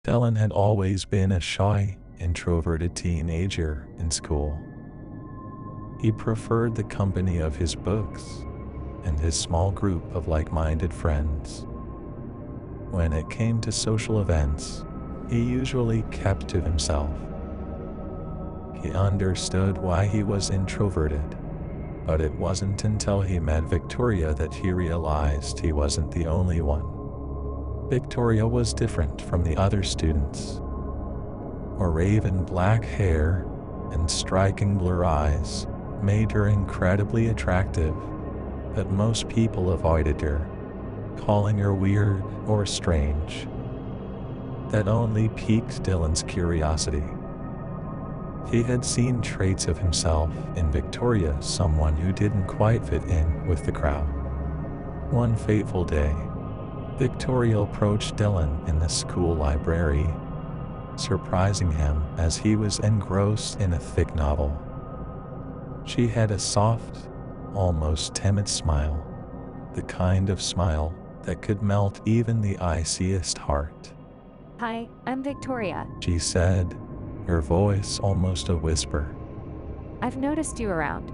Dylan had always been a shy, introverted teenager in school. He preferred the company of his books and his small group of like-minded friends. When it came to social events, he usually kept to himself. He understood why he was introverted, but it wasn't until he met Victoria that he realized he wasn't the only one. Victoria was different from the other students. Her raven black hair and striking blue eyes made her incredibly attractive, but most people avoided her, calling her weird or strange. That only piqued Dylan's curiosity. He had seen traits of himself in Victoria, someone who didn't quite fit in with the crowd. One fateful day, Victoria approached Dylan in the school library, surprising him as he was engrossed in a thick novel. She had a soft, almost timid smile, the kind of smile that could melt even the iciest heart. "Hi, I'm Victoria. She said, her voice almost a whisper. I've noticed you around.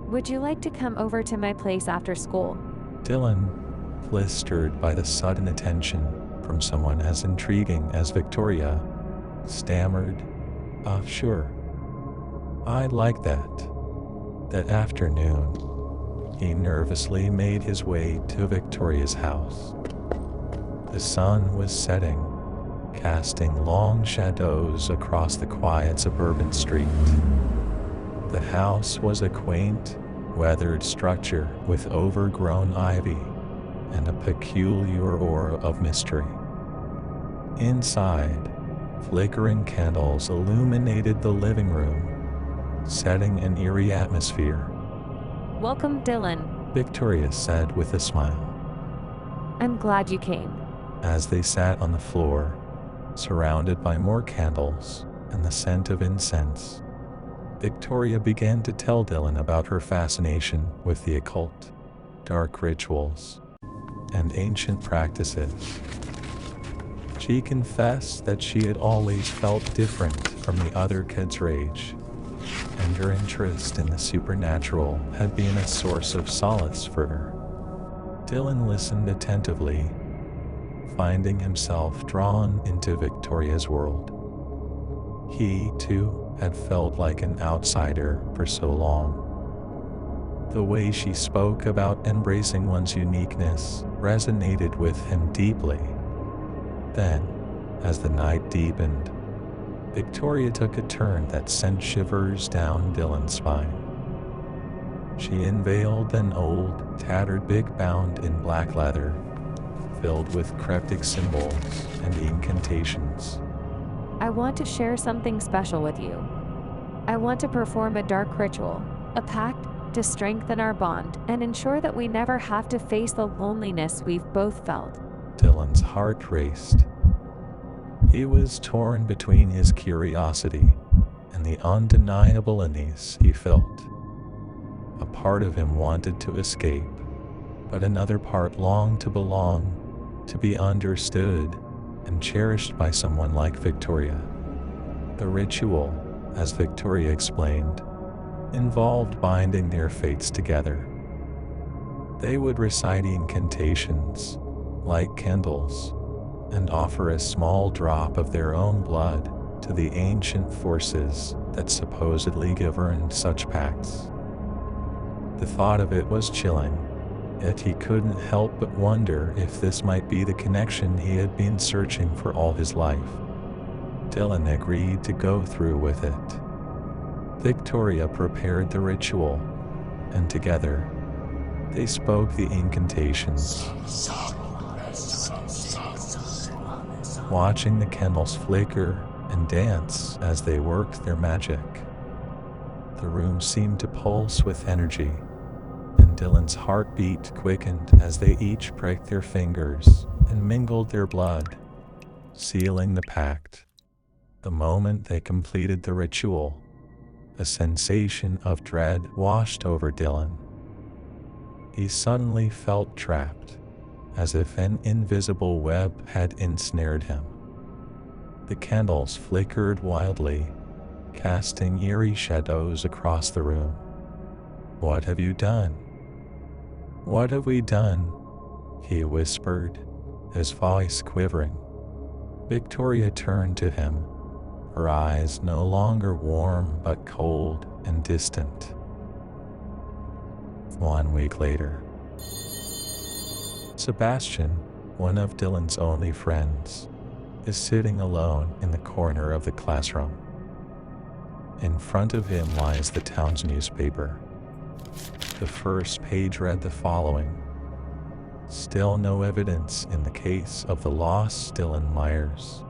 Would you like to come over to my place after school?" Dylan, flustered by the sudden attention from someone as intriguing as Victoria, stammered, Sure. I'd like that." That afternoon, he nervously made his way to Victoria's house. The sun was setting, casting long shadows across the quiet suburban street. The house was a quaint, weathered structure with overgrown ivy and a peculiar aura of mystery. Inside, flickering candles illuminated the living room, setting an eerie atmosphere. "Welcome, Dylan. Victoria said with a smile. I'm glad you came." As they sat on the floor, surrounded by more candles and the scent of incense, Victoria began to tell Dylan about her fascination with the occult, dark rituals, and ancient practices. She confessed that she had always felt different from the other kids her age, and her interest in the supernatural had been a source of solace for her. Dylan listened attentively, finding himself drawn into Victoria's world. He, too, had felt like an outsider for so long. The way she spoke about embracing one's uniqueness resonated with him deeply. Then, as the night deepened, Victoria took a turn that sent shivers down Dylan's spine. She unveiled an old, tattered book bound in black leather, filled with cryptic symbols and incantations. "I want to share something special with you. I want to perform a dark ritual, a pact to strengthen our bond and ensure that we never have to face the loneliness we've both felt." Dylan's heart raced. He was torn between his curiosity and the undeniable unease he felt. A part of him wanted to escape, but another part longed to belong, to be understood and cherished by someone like Victoria. The ritual, as Victoria explained, involved binding their fates together. They would recite incantations, light candles, and offer a small drop of their own blood to the ancient forces that supposedly governed such pacts. The thought of it was chilling, yet he couldn't help but wonder if this might be the connection he had been searching for all his life. Dylan agreed to go through with it. Victoria prepared the ritual, and together, they spoke the incantations. Watching the candles flicker and dance as they worked their magic. The room seemed to pulse with energy, and Dylan's heartbeat quickened as they each pricked their fingers and mingled their blood, sealing the pact. The moment they completed the ritual, a sensation of dread washed over Dylan. He suddenly felt trapped, as if an invisible web had ensnared him. The candles flickered wildly, casting eerie shadows across the room. "What have you done? What have we done?" he whispered, his voice quivering. Victoria turned to him, her eyes no longer warm but cold and distant. 1 week later. Sebastian, one of Dylan's only friends, is sitting alone in the corner of the classroom. In front of him lies the town's newspaper. The first page read the following: "Still no evidence in the case of the lost Dylan Myers.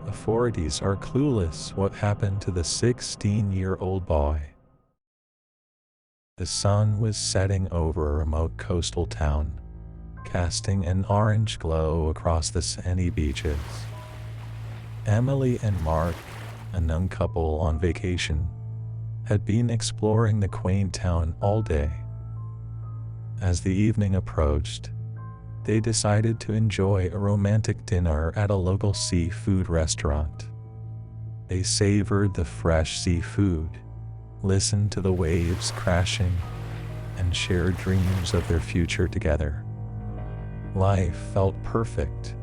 Authorities are clueless what happened to the 16-year-old boy." The sun was setting over a remote coastal town, casting an orange glow across the sandy beaches. Emily and Mark, a young couple on vacation, had been exploring the quaint town all day. As the evening approached, they decided to enjoy a romantic dinner at a local seafood restaurant. They savored the fresh seafood, listened to the waves crashing, and shared dreams of their future together. Life felt perfect,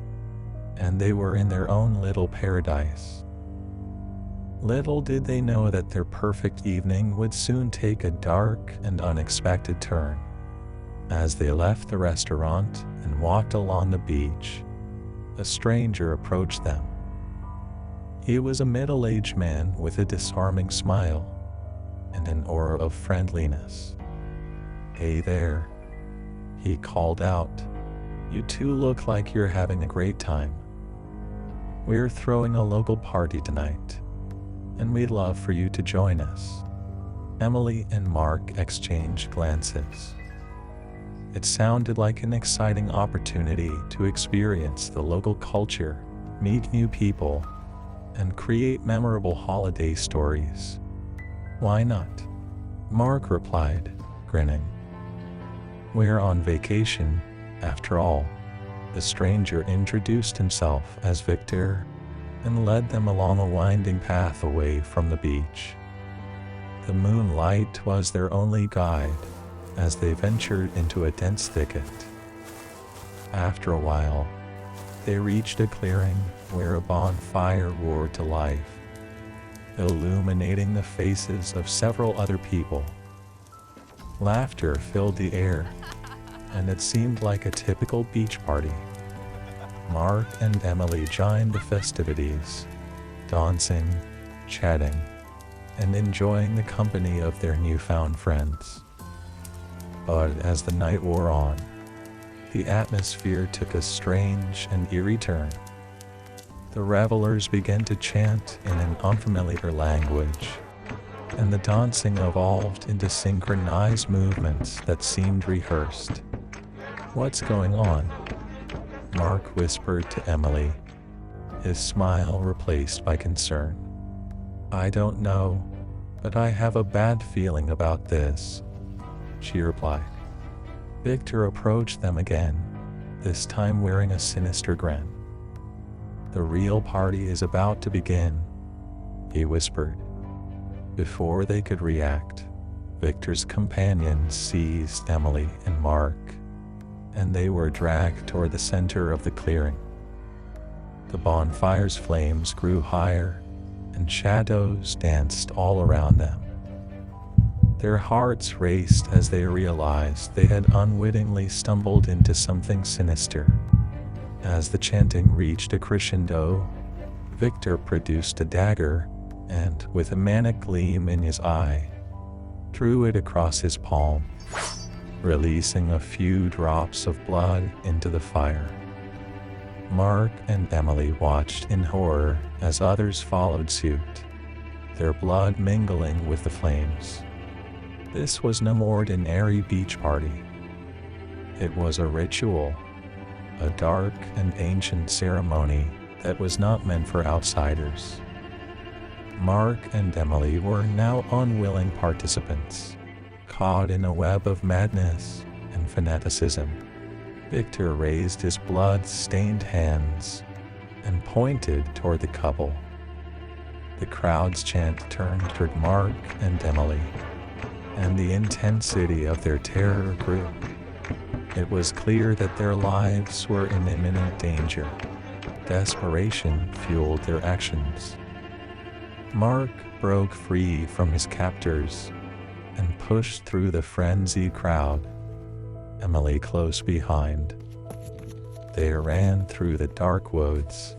and they were in their own little paradise. Little did they know that their perfect evening would soon take a dark and unexpected turn. As they left the restaurant and walked along the beach, a stranger approached them. He was a middle-aged man with a disarming smile and an aura of friendliness. "Hey there," he called out. "You two look like you're having a great time. We're throwing a local party tonight, and we'd love for you to join us." Emily and Mark exchanged glances. It sounded like an exciting opportunity to experience the local culture, meet new people, and create memorable holiday stories. "Why not?" Mark replied, grinning. "We're on vacation, after all." The stranger introduced himself as Victor and led them along a winding path away from the beach. The moonlight was their only guide as they ventured into a dense thicket. After a while, they reached a clearing where a bonfire roared to life, illuminating the faces of several other people. Laughter filled the air, and it seemed like a typical beach party. Mark and Emily joined the festivities, dancing, chatting, and enjoying the company of their newfound friends. But as the night wore on, the atmosphere took a strange and eerie turn. The revelers began to chant in an unfamiliar language, and the dancing evolved into synchronized movements that seemed rehearsed. "What's going on?" Mark whispered to Emily, his smile replaced by concern. "I don't know, but I have a bad feeling about this," she replied. Victor approached them again, this time wearing a sinister grin. "The real party is about to begin," he whispered. Before they could react, Victor's companions seized Emily and Mark, and they were dragged toward the center of the clearing. The bonfire's flames grew higher, and shadows danced all around them. Their hearts raced as they realized they had unwittingly stumbled into something sinister. As the chanting reached a crescendo, Victor produced a dagger and, with a manic gleam in his eye, drew it across his palm, releasing a few drops of blood into the fire. Mark and Emily watched in horror as others followed suit, their blood mingling with the flames. This was no ordinary beach party. It was a ritual, a dark and ancient ceremony that was not meant for outsiders. Mark and Emily were now unwilling participants, caught in a web of madness and fanaticism. Victor raised his blood-stained hands, and pointed toward the couple. The crowd's chant turned toward Mark and Emily, and the intensity of their terror grew. It was clear that their lives were in imminent danger. Desperation fueled their actions. Mark broke free from his captors and pushed through the frenzied crowd, Emily close behind. They ran through the dark woods,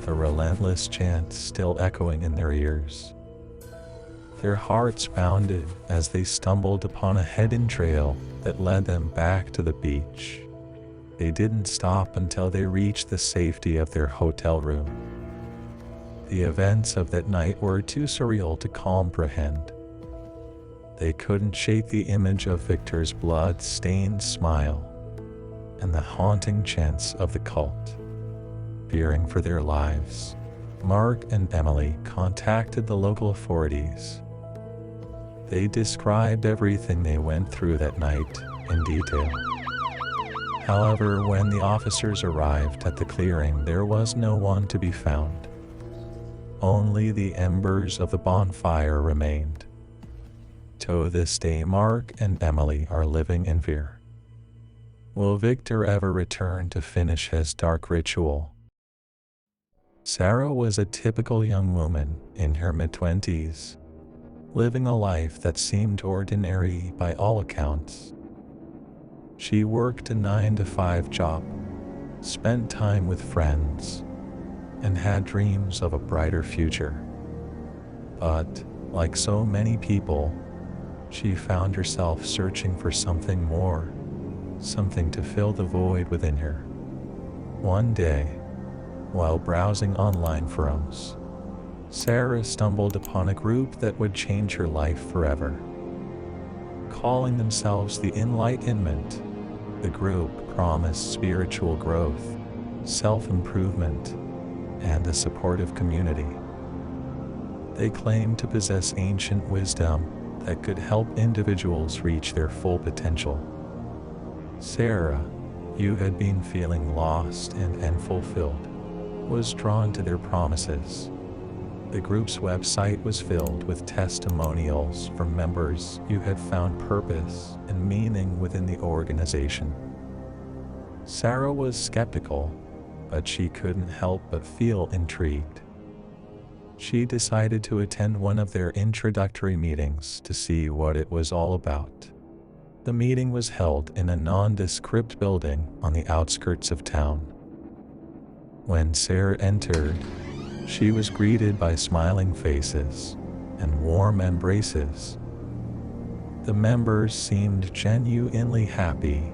the relentless chant still echoing in their ears. Their hearts pounded as they stumbled upon a hidden trail that led them back to the beach. They didn't stop until they reached the safety of their hotel room. The events of that night were too surreal to comprehend. They couldn't shake the image of Victor's blood-stained smile and the haunting chants of the cult. Fearing for their lives, Mark and Emily contacted the local authorities. They described everything they went through that night in detail. However, when the officers arrived at the clearing, there was no one to be found. Only the embers of the bonfire remained. To this day, Mark and Emily are living in fear. Will Victor ever return to finish his dark ritual? Sarah was a typical young woman in her mid-20s, living a life that seemed ordinary by all accounts. She worked a 9-to-5 job, spent time with friends, and had dreams of a brighter future. But, like so many people, she found herself searching for something more, something to fill the void within her. One day, while browsing online forums, Sarah stumbled upon a group that would change her life forever. Calling themselves the Enlightment, the group promised spiritual growth, self-improvement, and a supportive community. They claimed to possess ancient wisdom that could help individuals reach their full potential. Sarah, who had been feeling lost and unfulfilled, was drawn to their promises. The group's website was filled with testimonials from members who had found purpose and meaning within the organization. Sarah was skeptical, but she couldn't help but feel intrigued. She decided to attend one of their introductory meetings to see what it was all about. The meeting was held in a nondescript building on the outskirts of town. When Sarah entered, she was greeted by smiling faces and warm embraces. The members seemed genuinely happy,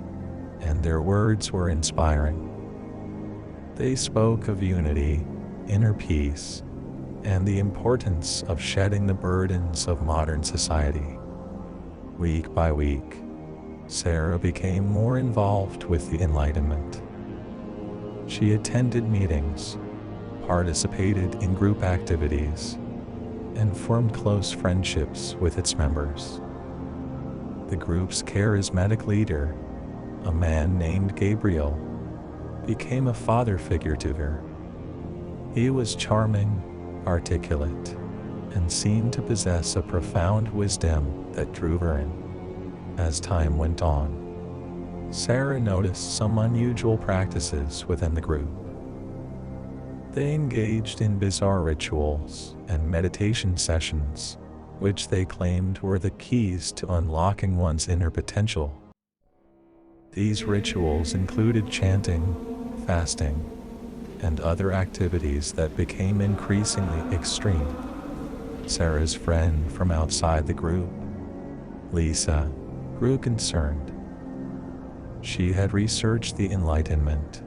and their words were inspiring. They spoke of unity, inner peace, and the importance of shedding the burdens of modern society. Week by week, Sarah became more involved with the Enlightenment. She attended meetings, participated in group activities, and formed close friendships with its members. The group's charismatic leader, a man named Gabriel, became a father figure to her. He was charming, articulate, and seemed to possess a profound wisdom that drew her in. As time went on, Sarah noticed some unusual practices within the group. They engaged in bizarre rituals and meditation sessions, which they claimed were the keys to unlocking one's inner potential. These rituals included chanting, fasting, and other activities that became increasingly extreme. Sarah's friend from outside the group, Lisa, grew concerned. She had researched the Enlightenment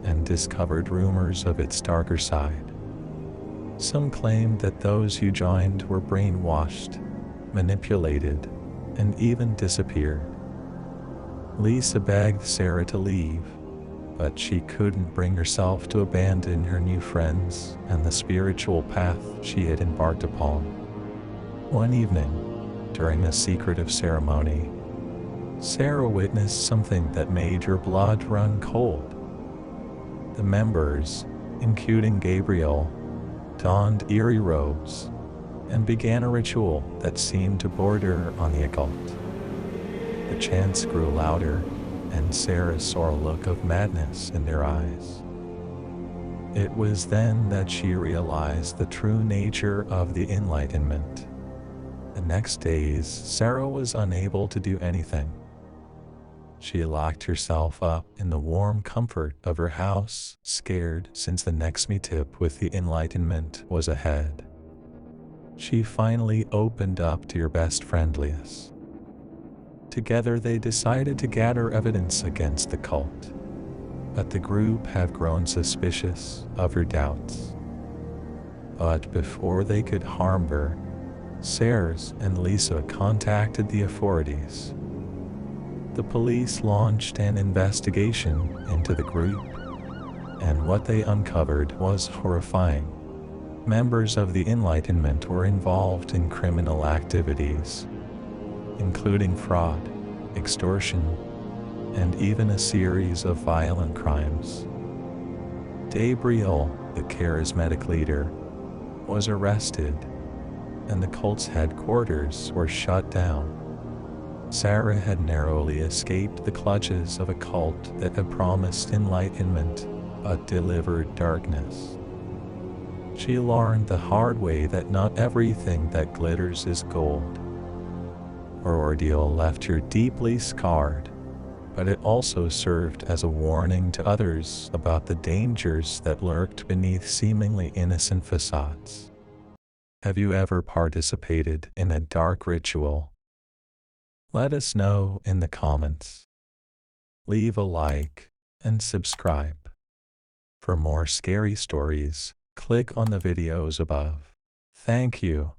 and discovered rumors of its darker side. Some claimed that those who joined were brainwashed, manipulated, and even disappeared. Lisa begged Sarah to leave, but she couldn't bring herself to abandon her new friends and the spiritual path she had embarked upon. One evening, during a secretive ceremony, Sarah witnessed something that made her blood run cold. The members, including Gabriel, donned eerie robes and began a ritual that seemed to border on the occult. The chants grew louder, and Sarah saw a look of madness in their eyes. It was then that she realized the true nature of the Enlightenment. The next days, Sarah was unable to do anything. She locked herself up in the warm comfort of her house, scared since the next meetup with the Enlightenment was ahead. She finally opened up to her best friend Lias. Together they decided to gather evidence against the cult, but the group had grown suspicious of her doubts. But before they could harm her, Sarah's and Lisa contacted the authorities. The police launched an investigation into the group, and what they uncovered was horrifying. Members of the Enlightenment were involved in criminal activities, including fraud, extortion, and even a series of violent crimes. Gabriel, the charismatic leader, was arrested, and the cult's headquarters were shut down. Sarah had narrowly escaped the clutches of a cult that had promised enlightenment but delivered darkness. She learned the hard way that not everything that glitters is gold. Her ordeal left her deeply scarred, but it also served as a warning to others about the dangers that lurked beneath seemingly innocent facades. Have you ever participated in a dark ritual? Let us know in the comments. Leave a like and subscribe. For more scary stories, click on the videos above. Thank you.